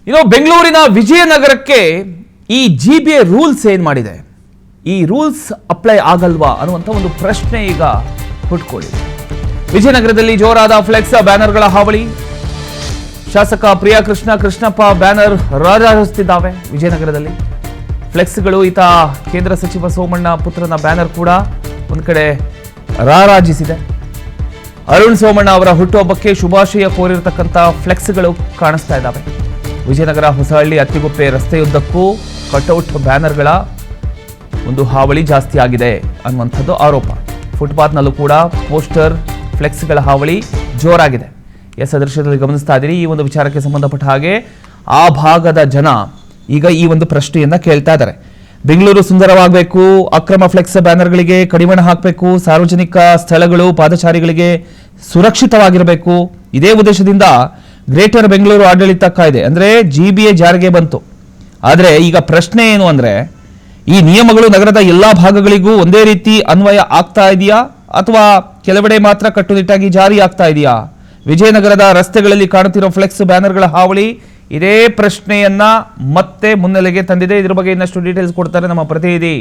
ಬೆಂಗಳೂರಿನ ವಿಜಯನಗರಕ್ಕೆ ಈ GBA rules ಏನು ಮಾಡಿದೆ, ಈ ರೂಲ್ಸ್ ಅಪ್ಲೈ ಆಗಲ್ವಾ ಅನ್ನುವಂಥ ಒಂದು ಪ್ರಶ್ನೆ ಈಗ ಹುಟ್ಕೊಂಡಿದೆ. ವಿಜಯನಗರದಲ್ಲಿ ಜೋರಾದ ಫ್ಲೆಕ್ಸ್ ಬ್ಯಾನರ್ಗಳ ಹಾವಳಿ. ಶಾಸಕ ಪ್ರಿಯಾ ಕೃಷ್ಣಪ್ಪ ಬ್ಯಾನರ್ ರಾರಾಜಿಸುತ್ತಿದ್ದಾವೆ. ವಿಜಯನಗರದಲ್ಲಿ ಫ್ಲೆಕ್ಸ್ಗಳು, ಈತ ಕೇಂದ್ರ ಸಚಿವ ಸೋಮಣ್ಣ ಪುತ್ರನ ಬ್ಯಾನರ್ ಕೂಡ ಒಂದು ಕಡೆ ರಾರಾಜಿಸಿದೆ. ಅರುಣ್ ಸೋಮಣ್ಣ ಅವರ ಹುಟ್ಟುಹಬ್ಬಕ್ಕೆ ಶುಭಾಶಯ ಕೋರಿರತಕ್ಕಂಥ ಫ್ಲೆಕ್ಸ್ಗಳು ಕಾಣಿಸ್ತಾ ಇದ್ದಾವೆ. ವಿಜಯನಗರ ಹೊಸಹಳ್ಳಿ ಅತ್ತಿಗುಪ್ಪೆ ರಸ್ತೆಯುದ್ದಕ್ಕೂ ಕಟ್ಔಟ್ ಬ್ಯಾನರ್ಗಳ ಒಂದು ಹಾವಳಿ ಜಾಸ್ತಿ ಆಗಿದೆ ಅನ್ನುವಂಥದ್ದು ಆರೋಪ. ಫುಟ್ಪಾತ್ನಲ್ಲೂ ಕೂಡ ಪೋಸ್ಟರ್ ಫ್ಲೆಕ್ಸ್ಗಳ ಹಾವಳಿ ಜೋರಾಗಿದೆ. ದೃಶ್ಯದಲ್ಲಿ ಗಮನಿಸ್ತಾ ಇದ್ದೀರಿ. ಈ ಒಂದು ವಿಚಾರಕ್ಕೆ ಸಂಬಂಧಪಟ್ಟ ಹಾಗೆ ಆ ಭಾಗದ ಜನ ಈಗ ಈ ಒಂದು ಪ್ರಶ್ನೆಯನ್ನ ಕೇಳ್ತಾ ಇದ್ದಾರೆ. ಬೆಂಗಳೂರು ಸುಂದರವಾಗಬೇಕು, ಅಕ್ರಮ ಫ್ಲೆಕ್ಸ್ ಬ್ಯಾನರ್ಗಳಿಗೆ ಕಡಿವಾಣ ಹಾಕಬೇಕು, ಸಾರ್ವಜನಿಕ ಸ್ಥಳಗಳು ಪಾದಚಾರಿಗಳಿಗೆ ಸುರಕ್ಷಿತವಾಗಿರಬೇಕು. ಇದೇ ಉದ್ದೇಶದಿಂದ ಗ್ರೇಟರ್ ಬೆಂಗಳೂರು ಆಡಳಿತ ಕಾಯ್ದೆ ಅಂದ್ರೆ ಜಿಬಿಎ ಜಾರಿಗೆ ಬಂತು. ಆದರೆ ಈಗ ಪ್ರಶ್ನೆ ಏನು ಅಂದ್ರೆ, ಈ ನಿಯಮಗಳು ನಗರದ ಎಲ್ಲಾ ಭಾಗಗಳಿಗೂ ಒಂದೇ ರೀತಿ ಅನ್ವಯ ಆಗ್ತಾ ಇದೆಯಾ ಅಥವಾ ಕೆಲವೆಡೆ ಮಾತ್ರ ಕಟ್ಟುನಿಟ್ಟಾಗಿ ಜಾರಿ ಆಗ್ತಾ ಇದೆಯಾ? ವಿಜಯನಗರದ ರಸ್ತೆಗಳಲ್ಲಿ ಕಾಣುತ್ತಿರೋ ಫ್ಲೆಕ್ಸ್ ಬ್ಯಾನರ್ಗಳ ಹಾವಳಿ ಇದೇ ಪ್ರಶ್ನೆಯನ್ನ ಮತ್ತೆ ಮುನ್ನೆಲೆಗೆ ತಂದಿದೆ. ಇದ್ರ ಬಗ್ಗೆ ಇನ್ನಷ್ಟು ಡೀಟೇಲ್ಸ್ ಕೊಡ್ತಾರೆ ನಮ್ಮ ಪ್ರತಿನಿಧಿ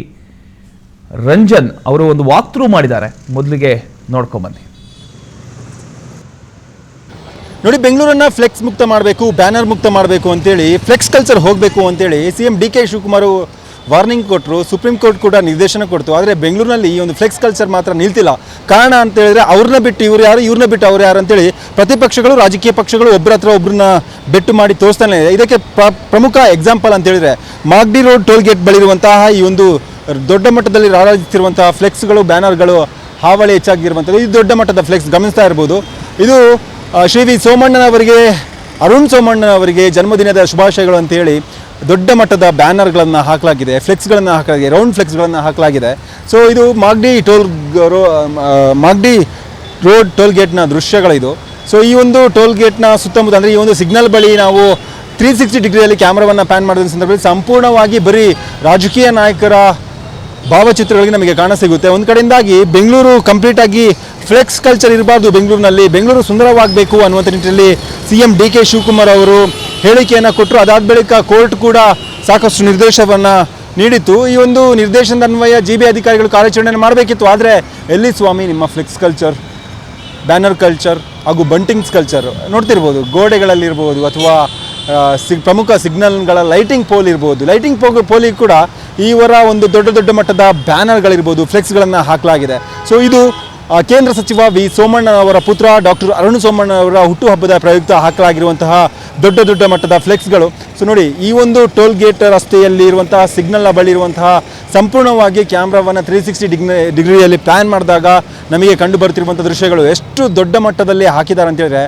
ರಂಜನ್. ಅವರು ಒಂದು ವಾಕ್ ಥ್ರೂ ಮಾಡಿದ್ದಾರೆ. ಮೊದಲಿಗೆ ನೋಡ್ಕೊಂಡ್ಬನ್ನಿ. ನೋಡಿ, ಬೆಂಗಳೂರನ್ನ ಫ್ಲೆಕ್ಸ್ ಮುಕ್ತ ಮಾಡಬೇಕು, ಬ್ಯಾನರ್ ಮುಕ್ತ ಮಾಡಬೇಕು ಅಂತೇಳಿ, ಫ್ಲೆಕ್ಸ್ ಕಲ್ಚರ್ ಹೋಗಬೇಕು ಅಂತೇಳಿ CM D K Shivakumar warning ಕೊಟ್ಟರು. ಸುಪ್ರೀಂ ಕೋರ್ಟ್ ಕೂಡ ನಿರ್ದೇಶನ ಕೊಡ್ತು. ಆದರೆ ಬೆಂಗಳೂರಿನಲ್ಲಿ ಈ ಒಂದು ಫ್ಲೆಕ್ಸ್ ಕಲ್ಚರ್ ಮಾತ್ರ ನಿಲ್ತಿಲ್ಲ. ಕಾರಣ ಅಂತ ಹೇಳಿದ್ರೆ, ಅವ್ರನ್ನ ಬಿಟ್ಟು ಇವ್ರು ಯಾರು, ಇವ್ರನ್ನ ಬಿಟ್ಟು ಅವ್ರು ಯಾರು ಅಂತೇಳಿ ಪ್ರತಿಪಕ್ಷಗಳು, ರಾಜಕೀಯ ಪಕ್ಷಗಳು ಒಬ್ಬರ ಹತ್ರ ಒಬ್ಬರನ್ನ ಬೆಟ್ಟು ಮಾಡಿ ತೋರಿಸ್ತಾನೆ ಇದೆ. ಇದಕ್ಕೆ ಪ್ರಮುಖ ಎಕ್ಸಾಂಪಲ್ ಅಂತ ಹೇಳಿದ್ರೆ, ಮಾಗಡಿ ರೋಡ್ ಟೋಲ್ ಗೇಟ್ ಬಳಿರುವಂತಹ ಈ ಒಂದು ದೊಡ್ಡ ಮಟ್ಟದಲ್ಲಿ ರಾರಾಜಿಸುತ್ತಿರುವಂತಹ ಫ್ಲೆಕ್ಸ್ಗಳು, ಬ್ಯಾನರ್ಗಳು ಹಾವಳಿ ಹೆಚ್ಚಾಗಿರುವಂಥದ್ದು. ಇದು ದೊಡ್ಡ ಮಟ್ಟದ ಫ್ಲೆಕ್ಸ್ ಗಮನಿಸ್ತಾ ಇರ್ಬೋದು. ಇದು ಶ್ರೀ ವಿ ಸೋಮಣ್ಣನವರಿಗೆ, ಅರುಣ್ ಸೋಮಣ್ಣನವರಿಗೆ ಜನ್ಮದಿನದ ಶುಭಾಶಯಗಳು ಅಂತೇಳಿ ದೊಡ್ಡ ಮಟ್ಟದ ಬ್ಯಾನರ್ಗಳನ್ನು ಹಾಕಲಾಗಿದೆ, ಫ್ಲೆಕ್ಸ್ಗಳನ್ನು ಹಾಕಲಾಗಿದೆ, ರೌಂಡ್ ಫ್ಲೆಕ್ಸ್ಗಳನ್ನು ಹಾಕಲಾಗಿದೆ. ಸೊ ಇದು ಮಾಗಡಿ ರೋಡ್ ಟೋಲ್ ಗೇಟ್ನ ದೃಶ್ಯಗಳಿದು. ಸೊ ಈ ಒಂದು ಟೋಲ್ ಗೇಟ್ನ ಸುತ್ತಮುತ್ತ ಅಂದರೆ ಈ ಒಂದು ಸಿಗ್ನಲ್ ಬಳಿ ನಾವು 360 ಡಿಗ್ರಿಯಲ್ಲಿ ಕ್ಯಾಮ್ರಾವನ್ನು ಪ್ಯಾನ್ ಮಾಡಿದ ಸಂದರ್ಭದಲ್ಲಿ ಸಂಪೂರ್ಣವಾಗಿ ಬರೀ ರಾಜಕೀಯ ನಾಯಕರ ಭಾವಚಿತ್ರಗಳಿಗೆ ನಮಗೆ ಕಾಣಸಿಗುತ್ತೆ. ಒಂದು ಕಡೆಯಿಂದಾಗಿ ಬೆಂಗಳೂರು ಕಂಪ್ಲೀಟಾಗಿ ಫ್ಲೆಕ್ಸ್ ಕಲ್ಚರ್ ಇರಬಾರ್ದು, ಬೆಂಗಳೂರು ಸುಂದರವಾಗಬೇಕು ಅನ್ನುವಂಥ ನಿಟ್ಟಿನಲ್ಲಿ ಸಿಎಂ ಡಿ ಕೆ ಶಿವಕುಮಾರ್ ಅವರು ಹೇಳಿಕೆಯನ್ನು ಕೊಟ್ಟರು. ಅದಾದ ಬಳಿಕ ಕೋರ್ಟ್ ಕೂಡ ಸಾಕಷ್ಟು ನಿರ್ದೇಶನವನ್ನು ನೀಡಿತ್ತು. ಈ ಒಂದು ನಿರ್ದೇಶನದ ಅನ್ವಯ ಜಿಬಿಎ ಅಧಿಕಾರಿಗಳು ಕಾರ್ಯಾಚರಣೆ ಮಾಡಬೇಕಿತ್ತು. ಆದರೆ ಎಲ್ಲಿ ಸ್ವಾಮಿ ನಿಮ್ಮ ಫ್ಲೆಕ್ಸ್ ಕಲ್ಚರ್, ಬ್ಯಾನರ್ ಕಲ್ಚರ್ ಹಾಗೂ ಬಂಟಿಂಗ್ಸ್ ಕಲ್ಚರ್ ನೋಡ್ತಿರ್ಬೋದು. ಗೋಡೆಗಳಲ್ಲಿರ್ಬೋದು ಅಥವಾ ಪ್ರಮುಖ ಸಿಗ್ನಲ್ಗಳ ಲೈಟಿಂಗ್ ಪೋಲ್ ಇರ್ಬೋದು. ಲೈಟಿಂಗ್ ಪೋಲಿಗೆ ಕೂಡ ಇವರ ಒಂದು ದೊಡ್ಡ ಮಟ್ಟದ ಬ್ಯಾನರ್ಗಳಿರ್ಬೋದು, ಫ್ಲೆಕ್ಸ್ಗಳನ್ನು ಹಾಕಲಾಗಿದೆ. ಸೊ ಇದು ಕೇಂದ್ರ ಸಚಿವ ವಿ ಸೋಮಣ್ಣ ಅವರ ಪುತ್ರ ಡಾಕ್ಟರ್ ಅರುಣ್ ಸೋಮಣ್ಣ ಅವರ ಹುಟ್ಟುಹಬ್ಬದ ಪ್ರಯುಕ್ತ ಹಾಕಲಾಗಿರುವಂತಹ ದೊಡ್ಡ ಮಟ್ಟದ ಫ್ಲೆಕ್ಸ್ಗಳು. ಸೊ ನೋಡಿ, ಈ ಒಂದು ಟೋಲ್ ಗೇಟ್ ರಸ್ತೆಯಲ್ಲಿ ಇರುವಂತಹ ಸಿಗ್ನಲ್ನ ಬಳಿ ಇರುವಂತಹ ಸಂಪೂರ್ಣವಾಗಿ ಕ್ಯಾಮ್ರಾವನ್ನು 360 ಡಿಗ್ರಿಯಲ್ಲಿ ಪ್ಲ್ಯಾನ್ ಮಾಡಿದಾಗ ನಮಗೆ ಕಂಡು ಬರ್ತಿರುವಂಥ ದೃಶ್ಯಗಳು ಎಷ್ಟು ದೊಡ್ಡ ಮಟ್ಟದಲ್ಲಿ ಹಾಕಿದ್ದಾರೆ ಅಂತ ಹೇಳಿದ್ರೆ,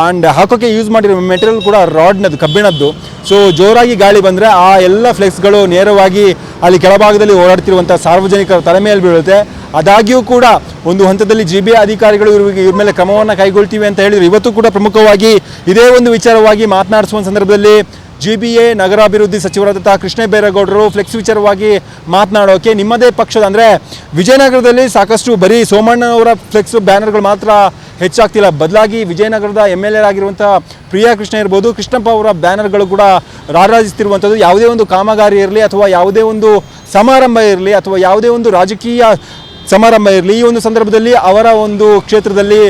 ಆ್ಯಂಡ್ ಹಾಕೋಕ್ಕೆ ಯೂಸ್ ಮಾಡಿರೋ ಮೆಟೀರಿಯಲ್ ಕೂಡ ರಾಡ್ನದ್ದು, ಕಬ್ಬಿಣದ್ದು. ಸೊ ಜೋರಾಗಿ ಗಾಳಿ ಬಂದರೆ ಆ ಎಲ್ಲ ಫ್ಲೆಕ್ಸ್ಗಳು ನೇರವಾಗಿ ಅಲ್ಲಿ ಕೆಳಭಾಗದಲ್ಲಿ ಓಡಾಡ್ತಿರುವಂಥ ಸಾರ್ವಜನಿಕರ ತಲೆ ಮೇಲೆ ಬೀಳುತ್ತೆ. ಆದಾಗ್ಯೂ ಕೂಡ ಒಂದು ಹಂತದಲ್ಲಿ ಜಿಬಿಎ ಅಧಿಕಾರಿಗಳು ಇವ್ರ ಮೇಲೆ ಕ್ರಮವನ್ನು ಕೈಗೊಳ್ತೀವಿ ಅಂತ ಹೇಳಿದ್ರು. ಇವತ್ತು ಕೂಡ ಪ್ರಮುಖವಾಗಿ ಇದೇ ಒಂದು ವಿಚಾರವಾಗಿ ಮಾತನಾಡಿಸುವ ಸಂದರ್ಭದಲ್ಲಿ ಜಿಬಿಎ ನಗರಾಭಿವೃದ್ಧಿ ಸಚಿವರಾದಂತಹ ಕೃಷ್ಣ ಬೈರೇಗೌಡರು ಫ್ಲೆಕ್ಸ್ ವಿಚಾರವಾಗಿ ಮಾತನಾಡೋಕೆ ನಿಮ್ಮದೇ ಪಕ್ಷದ ಅಂದರೆ ವಿಜಯನಗರದಲ್ಲಿ ಸಾಕಷ್ಟು ಬರೀ ಸೋಮಣ್ಣನವರ ಫ್ಲೆಕ್ಸ್ ಬ್ಯಾನರ್ಗಳು ಮಾತ್ರ ಹೆಚ್ಚಾಗ್ತಿಲ್ಲ, ಬದಲಾಗಿ ವಿಜಯನಗರದ MLA ಆಗಿರುವಂಥ ಪ್ರಿಯಾ ಕೃಷ್ಣ ಇರ್ಬೋದು, ಕೃಷ್ಣಪ್ಪ ಅವರ ಬ್ಯಾನರ್ಗಳು ಕೂಡ ರಾರಾಜಿಸ್ತಿರುವಂಥದ್ದು. ಯಾವುದೇ ಒಂದು ಕಾಮಗಾರಿ ಇರಲಿ ಅಥವಾ ಯಾವುದೇ ಒಂದು ಸಮಾರಂಭ ಇರಲಿ ಅಥವಾ ಯಾವುದೇ ಒಂದು ರಾಜಕೀಯ ಸಮಾರಂಭ ಇರಲಿ, ಈ ಒಂದು ಸಂದರ್ಭದಲ್ಲಿ ಅವರ ಒಂದು ಕ್ಷೇತ್ರದಲ್ಲಿ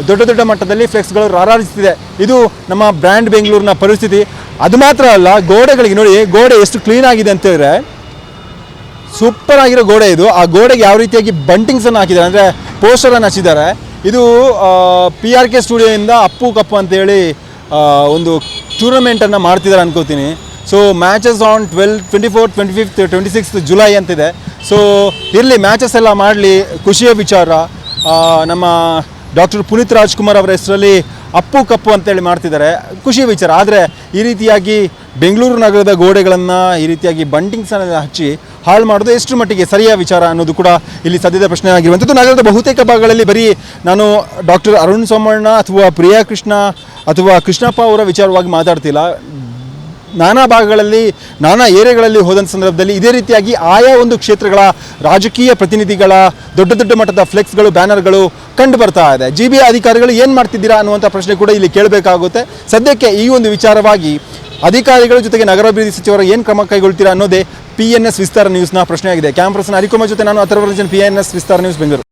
ದೊಡ್ಡ ಮಟ್ಟದಲ್ಲಿ ಫ್ಲೆಕ್ಸ್ಗಳು ರಾರಾಜಿಸ್ತಿದೆ. ಇದು ನಮ್ಮ ಬ್ರ್ಯಾಂಡ್ ಬೆಂಗಳೂರಿನ ಪರಿಸ್ಥಿತಿ. ಅದು ಮಾತ್ರ ಅಲ್ಲ, ಗೋಡೆಗಳಿಗೆ ನೋಡಿ, ಗೋಡೆ ಎಷ್ಟು ಕ್ಲೀನ್ ಆಗಿದೆ ಅಂತ ಹೇಳಿದ್ರೆ ಸೂಪರ್ ಆಗಿರೋ ಗೋಡೆ ಇದು. ಆ ಗೋಡೆಗೆ ಯಾವ ರೀತಿಯಾಗಿ ಬಂಟಿಂಗ್ಸನ್ನು ಹಾಕಿದ್ದಾರೆ ಅಂದರೆ ಪೋಸ್ಟರನ್ನು ಹಚ್ಚಿದ್ದಾರೆ. ಇದು PRK ಸ್ಟುಡಿಯೋಯಿಂದ ಅಪ್ಪು ಕಪ್ಪು ಅಂತೇಳಿ ಒಂದು ಟೂರ್ನಮೆಂಟನ್ನು ಮಾಡ್ತಿದ್ದಾರೆ ಅನ್ಕೋತೀನಿ. ಸೊ ಮ್ಯಾಚಸ್ ಆನ್ 24, 25, 26 ಜುಲೈ ಅಂತಿದೆ. ಸೊ ಇರಲಿ, ಮ್ಯಾಚಸ್ ಎಲ್ಲ ಮಾಡಲಿ, ಖುಷಿಯ ವಿಚಾರ. ನಮ್ಮ ಡಾಕ್ಟರ್ ಪುನೀತ್ ರಾಜ್ಕುಮಾರ್ ಅವರ ಹೆಸರಲ್ಲಿ ಅಪ್ಪು ಕಪ್ಪು ಅಂತೇಳಿ ಮಾಡ್ತಿದ್ದಾರೆ, ಖುಷಿಯ ವಿಚಾರ. ಆದರೆ ಈ ರೀತಿಯಾಗಿ ಬೆಂಗಳೂರು ನಗರದ ಗೋಡೆಗಳನ್ನು ಈ ರೀತಿಯಾಗಿ ಬಂಟಿಂಗ್ಸನ್ನು ಹಚ್ಚಿ ಹಾಳು ಮಾಡೋದು ಎಷ್ಟು ಮಟ್ಟಿಗೆ ಸರಿಯ ವಿಚಾರ ಅನ್ನೋದು ಕೂಡ ಇಲ್ಲಿ ಸದ್ಯದ ಪ್ರಶ್ನೆ ಆಗಿರುವಂಥದ್ದು. ನಗರದ ಬಹುತೇಕ ಭಾಗಗಳಲ್ಲಿ ಬರೀ ನಾನು ಡಾಕ್ಟರ್ ಅರುಣ್ ಸೋಮಣ್ಣ ಅಥವಾ ಪ್ರಿಯಾ ಕೃಷ್ಣ ಅಥವಾ ಕೃಷ್ಣಪ್ಪ ಅವರ ವಿಚಾರವಾಗಿ ಮಾತಾಡ್ತಿಲ್ಲ. ನಾನಾ ಭಾಗಗಳಲ್ಲಿ, ನಾನಾ ಏರಿಯಾಗಳಲ್ಲಿ ಹೋದಂಥ ಸಂದರ್ಭದಲ್ಲಿ ಇದೇ ರೀತಿಯಾಗಿ ಆಯಾ ಒಂದು ಕ್ಷೇತ್ರಗಳ ರಾಜಕೀಯ ಪ್ರತಿನಿಧಿಗಳ ದೊಡ್ಡ ಮಟ್ಟದ ಫ್ಲೆಕ್ಸ್ಗಳು, ಬ್ಯಾನರ್ಗಳು ಕಂಡು ಬರ್ತಾ ಇದೆ. ಜಿಬಿಎ ಅಧಿಕಾರಿಗಳು ಏನು ಮಾಡ್ತಿದ್ದೀರಾ ಅನ್ನುವಂಥ ಪ್ರಶ್ನೆ ಕೂಡ ಇಲ್ಲಿ ಕೇಳಬೇಕಾಗುತ್ತೆ. ಸದ್ಯಕ್ಕೆ ಈ ಒಂದು ವಿಚಾರವಾಗಿ ಅಧಿಕಾರಿಗಳ ಜೊತೆಗೆ ನಗರಾಭಿವೃದ್ಧಿ ಸಚಿವರು ಏನು ಕ್ರಮ ಕೈಗೊಳ್ತೀರಾ ಅನ್ನೋದೇ PNS ವಿಸ್ತಾರ ನ್ಯೂಸ್ನ ಪ್ರಶ್ನೆಯಾಗಿದೆ. ಕ್ಯಾಮ್ರಾ ಪರ್ಸನ್ ಹರಿಕುಮಾರ್ ಜೊತೆ ನಾನು ಅಥರ್ವ ರಂಜನ್, PNS ವಿಸ್ತಾರ ನ್ಯೂಸ್, ಬೆಂಗಳೂರು.